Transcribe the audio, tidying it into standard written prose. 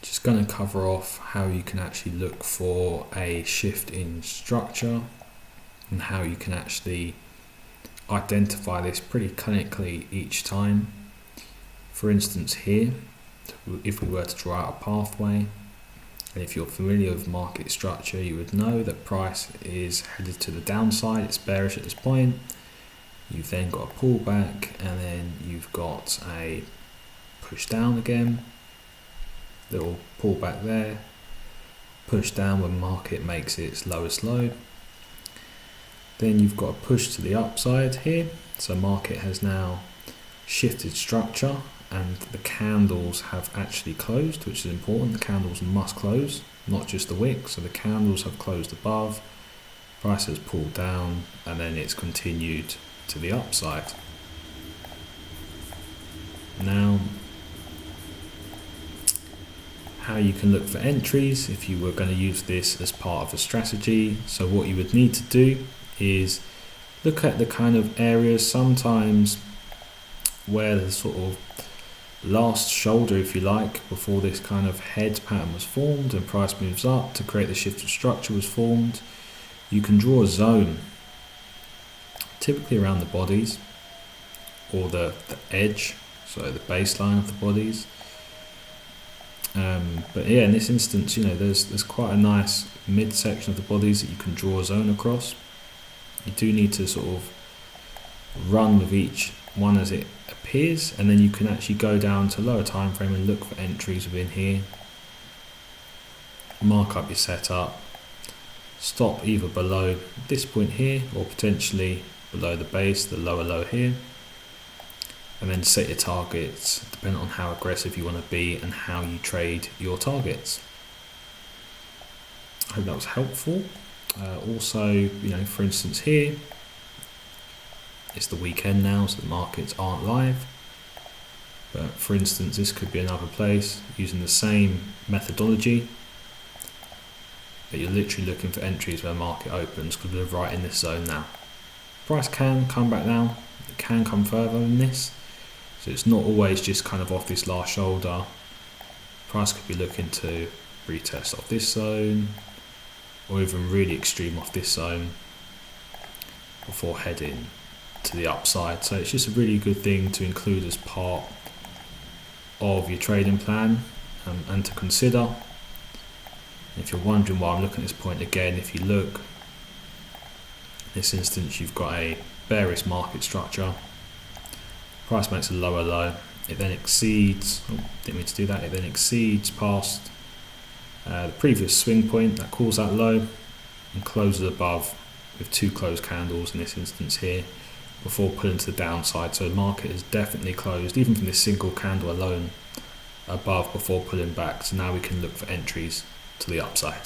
Just going to cover off how you can actually look for a shift in structure and how you can actually identify this pretty clinically each time. For instance here, if we were to draw out a pathway, and if you're familiar with market structure, you would know that price is headed to the downside, it's bearish at this point. You've then got a pullback, and then you've got a push down again, little pullback there, push down when market makes its lowest low. Then you've got a push to the upside here, so market has now shifted structure and the candles have actually closed, which is important. The candles must close, not just the wick. So the candles have closed above, price has pulled down, and then it's continued to the upside. Now, how you can look for entries if you were going to use this as part of a strategy. So what you would need to do is look at the kind of areas sometimes where the sort of last shoulder, if you like, before this kind of head pattern was formed and price moves up to create the shift of structure was formed. You can draw a zone typically around the bodies or the edge, so the baseline of the bodies. But yeah, in this instance, there's quite a nice midsection of the bodies that you can draw a zone across. You do need to sort of run with each one as it appears, and then you can actually go down to lower time frame and look for entries within here. Mark up your setup, stop either below this point here or potentially below the base, the lower low here, and then set your targets depending on how aggressive you want to be and how you trade your targets. I hope that was helpful. Also, for instance here, it's the weekend now, so the markets aren't live. But for instance, this could be another place using the same methodology, but you're literally looking for entries where market opens because we're right in this zone now. Price can come back down, it can come further than this, so it's not always just kind of off this last shoulder. Price could be looking to retest off this zone, or even really extreme off this zone before heading to the upside. So it's just a really good thing to include as part of your trading plan and to consider. If you're wondering why I'm looking at this point again, if you look, in this instance you've got a bearish market structure, price makes a lower low, it then exceeds, didn't mean to do that, it then exceeds past the previous swing point that calls that low and closes above with two closed candles in this instance here before pulling to the downside. So the market has definitely closed even from this single candle alone above before pulling back. So now we can look for entries to the upside.